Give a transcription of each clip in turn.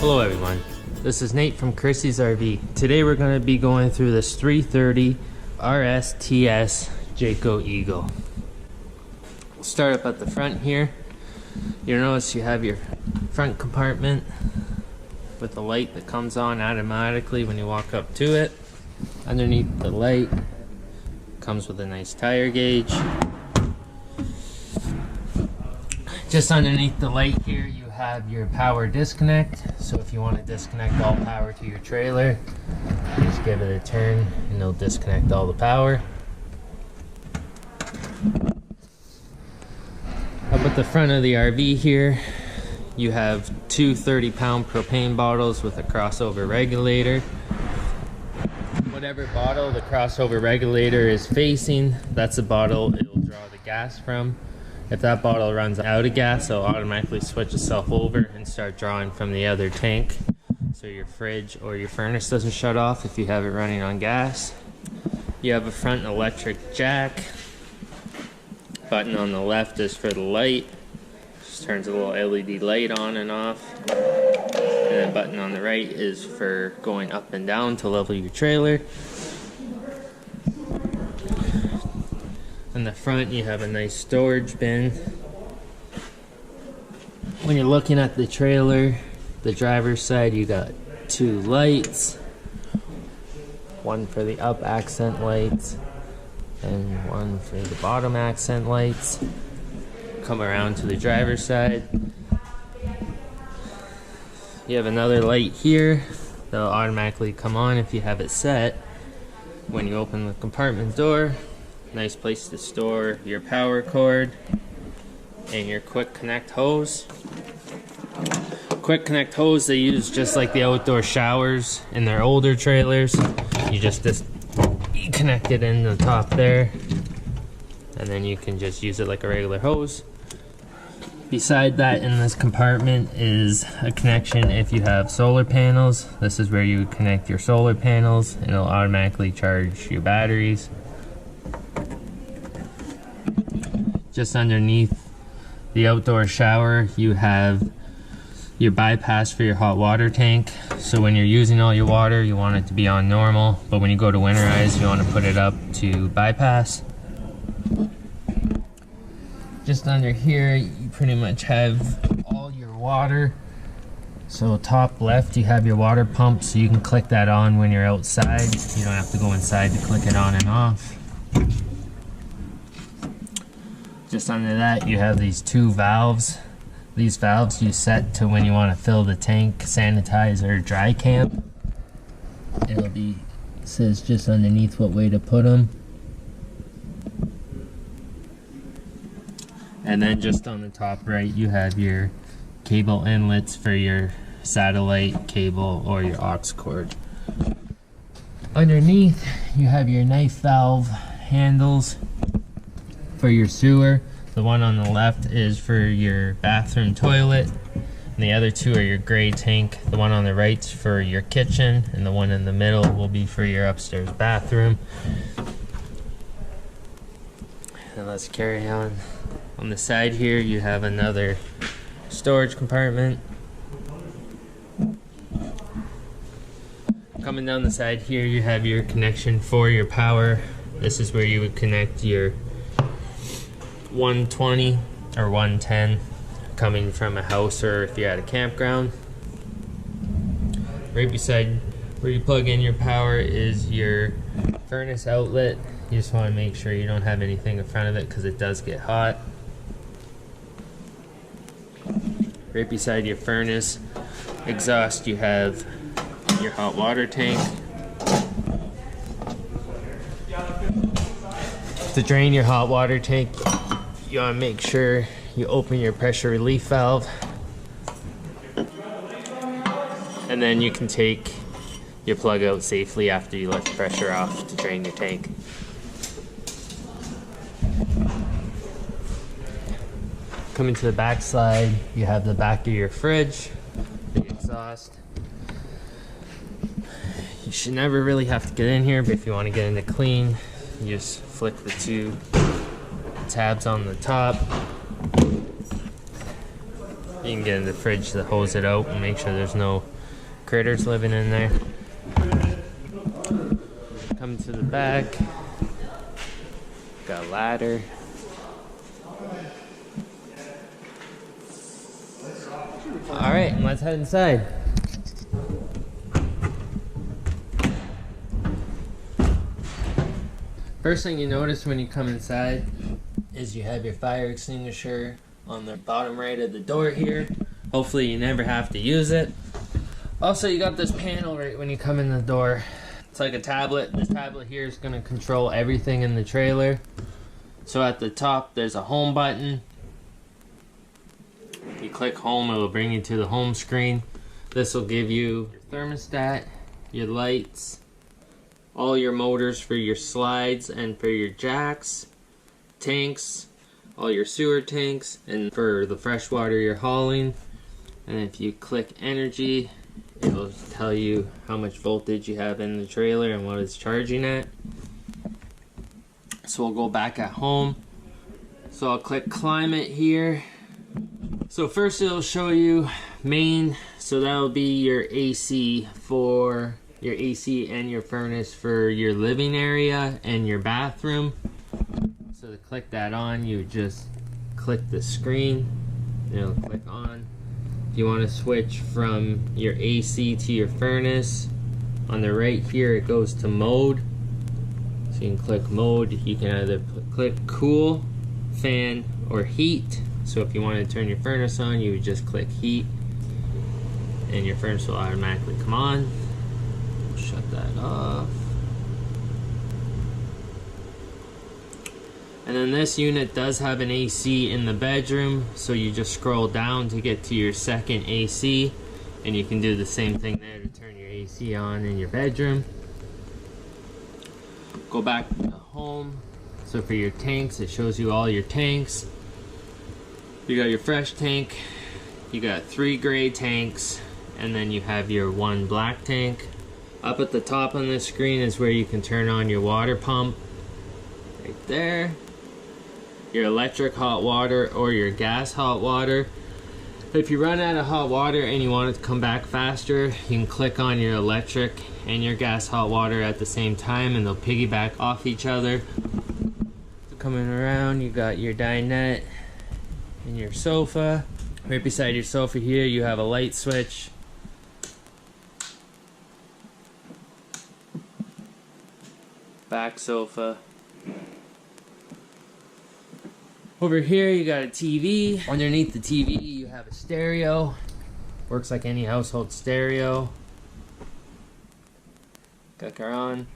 Hello everyone, this is Nate from Christie's RV. Today we're going to be going through this 330 RSTS Jayco Eagle. We'll start up at the front here. You'll notice you have your front compartment with the light that comes on automatically when you walk up to it. Underneath the light comes with a nice tire gauge. Just underneath the light here you have your power disconnect. So if you want to disconnect all power to your trailer, just give it a turn and it'll disconnect all the power. Up at the front of the RV here, you have two 30-pound propane bottles with a crossover regulator. Whatever bottle the crossover regulator is facing, that's the bottle it'll draw the gas from. If that bottle runs out of gas, it'll automatically switch itself over and start drawing from the other tank, so your fridge or your furnace doesn't shut off if you have it running on gas. You have a front electric jack. Button on the left is for the light. Just turns a little LED light on and off. And the button on the right is for going up and down to level your trailer. In the front you have a nice storage bin. When you're looking at the trailer, the driver's side, you got two lights. One for the up accent lights and one for the bottom accent lights. Come around to the driver's side. You have another light here that'll automatically come on if you have it set when you open the compartment door. Nice place to store your power cord and your quick connect hose. Quick connect hose they use just like the outdoor showers in their older trailers. You just connect it in the top there and then you can just use it like a regular hose. Beside that in this compartment is a connection if you have solar panels. This is where you would connect your solar panels and it'll automatically charge your batteries. Just underneath the outdoor shower you have your bypass for your hot water tank. So when you're using all your water you want it to be on normal, but when you go to winterize you want to put it up to bypass. Just under here you pretty much have all your water. So top left you have your water pump, so you can click that on when you're outside. You don't have to go inside to click it on and off. Just under that you have these two valves. These valves you set to when you want to fill the tank, sanitize, or dry camp. It says just underneath what way to put them. And then just on the top right you have your cable inlets for your satellite cable or your aux cord. Underneath you have your knife valve handles for your sewer. The one on the left is for your bathroom toilet, and the other two are your gray tank. The one on the right's for your kitchen, and the one in the middle will be for your upstairs bathroom. And let's carry on. On the side here you have another storage compartment. Coming down the side here you have your connection for your power. This is where you would connect your 120 or 110 coming from a house or if you're at a campground. Right beside where you plug in your power is your furnace outlet. You just want to make sure you don't have anything in front of it because it does get hot. Right beside your furnace exhaust you have your hot water tank. To drain your hot water tank you want to make sure you open your pressure relief valve, and then you can take your plug out safely after you let the pressure off to drain your tank. Coming to the back side you have the back of your fridge, the exhaust. You should never really have to get in here, but if you want to get into clean you just flick the two tabs on the top You can get in the fridge to hose it out and make sure there's no critters living in there. Come to the back. Got a ladder. Alright, let's head inside. First thing you notice when you come inside is you have your fire extinguisher on the bottom right of the door here. Hopefully you never have to use it. Also, you got this panel right when you come in the door. It's like a tablet. This tablet here is going to control everything in the trailer. So at the top there's a home button. You click home, it will bring you to the home screen. This will give you your thermostat, your lights, all your motors for your slides and for your jacks, tanks, all your sewer tanks, and for the fresh water you're hauling. And if you click energy, it will tell you how much voltage you have in the trailer and what it's charging at. So we'll go back at home. So I'll click climate here. So first it'll show you main, so that'll be your AC for your AC and your furnace for your living area and your bathroom. So to click that on, you just click the screen and it'll click on. If you want to switch from your AC to your furnace, on the right here it goes to mode. So you can click mode. You can either click cool, fan, or heat. So if you want to turn your furnace on, you would just click heat and your furnace will automatically come on. Shut that off. And then this unit does have an AC in the bedroom, so you just scroll down to get to your second AC, and you can do the same thing there to turn your AC on in your bedroom. Go back to home. So for your tanks, it shows you all your tanks. You got your fresh tank, you got 3 gray tanks, and then you have your 1 black tank. Up at the top on this screen is where you can turn on your water pump. Right there. Your electric hot water or your gas hot water. If you run out of hot water and you want it to come back faster, you can click on your electric and your gas hot water at the same time and they'll piggyback off each other. So coming around, you got your dinette and your sofa. Right beside your sofa here, you have a light switch. Back sofa. Over here you got a TV. Underneath the TV you have a stereo. Works like any household stereo. Click her on.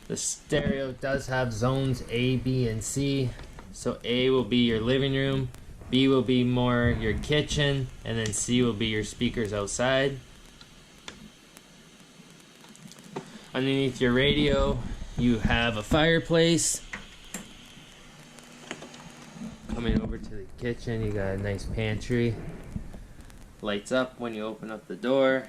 The stereo does have zones A, B, and C. So A will be your living room, B will be more your kitchen, and then C will be your speakers outside. Underneath your radio you have a fireplace. Coming over to the kitchen, you got a nice pantry. Lights up when you open up the door.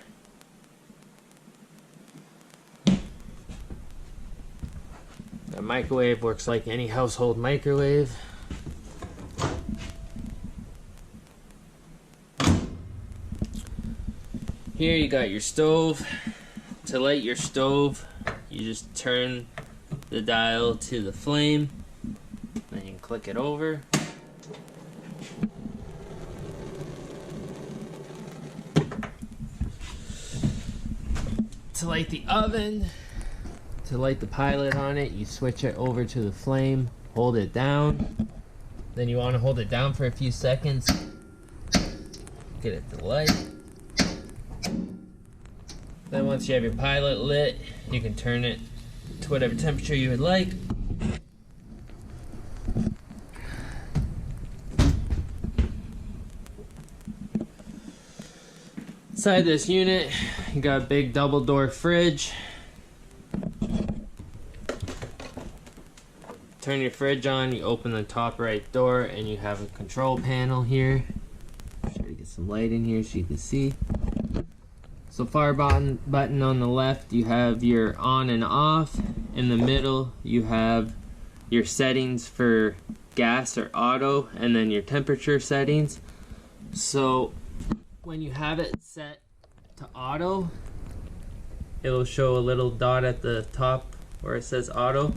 The microwave works like any household microwave. Here you got your stove. To light your stove, you just turn the dial to the flame, then you can click it over. To light the oven, to light the pilot on it, you switch it over to the flame, hold it down. Then you want to hold it down for a few seconds, get it to light. Then once you have your pilot lit, you can turn it to whatever temperature you would like. Inside this unit, you got a big double door fridge. Turn your fridge on, you open the top right door, and you have a control panel here. Try to get some light in here so you can see. So fire button on the left, you have your on and off. In the middle, you have your settings for gas or auto, and then your temperature settings. So when you have it set to auto, it'll show a little dot at the top where it says auto.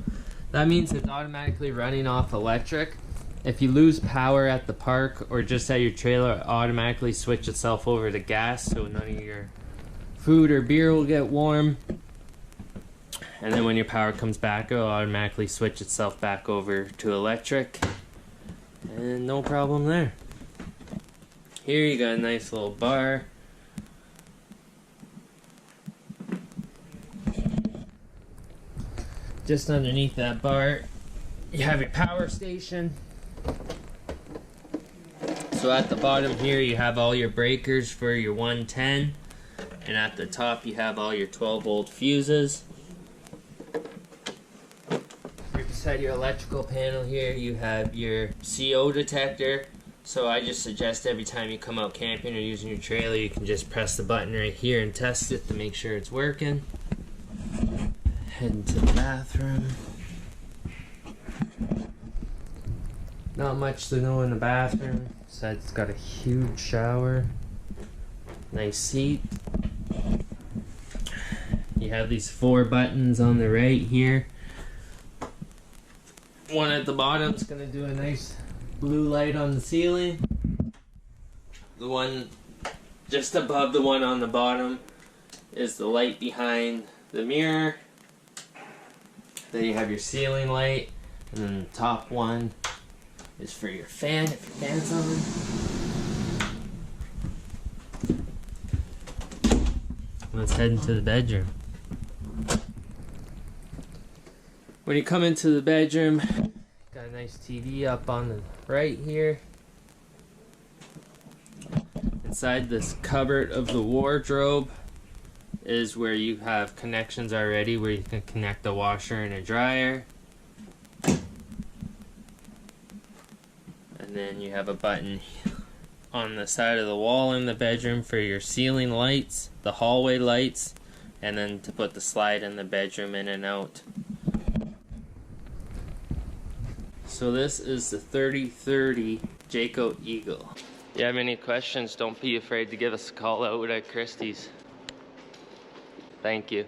That means it's automatically running off electric. If you lose power at the park or just at your trailer, it automatically switch itself over to gas, so none of your food or beer will get warm. And then when your power comes back, it'll automatically switch itself back over to electric. And no problem there. Here you got a nice little bar. Just underneath that bar, you have your power station. So at the bottom here, you have all your breakers for your 110. And at the top, you have all your 12-volt fuses. Right beside your electrical panel here, you have your CO detector. So I just suggest every time you come out camping or using your trailer, you can just press the button right here and test it to make sure it's working. Heading to the bathroom. Not much to know in the bathroom, besides it's got a huge shower. Nice seat. You have these 4 buttons on the right here. One at the bottom is going to do a nice blue light on the ceiling. The one just above the one on the bottom is the light behind the mirror. Then you have your ceiling light, and then the top one is for your fan if your fan's on. Let's head into the bedroom. When you come into the bedroom, got a nice TV up on the right here. Inside this cupboard of the wardrobe is where you have connections already, where you can connect a washer and a dryer. And then you have a button on the side of the wall in the bedroom for your ceiling lights, the hallway lights, and then to put the slide in the bedroom in and out. So this is the 3030 Jayco Eagle. If you have any questions, don't be afraid to give us a call out at Christie's. Thank you.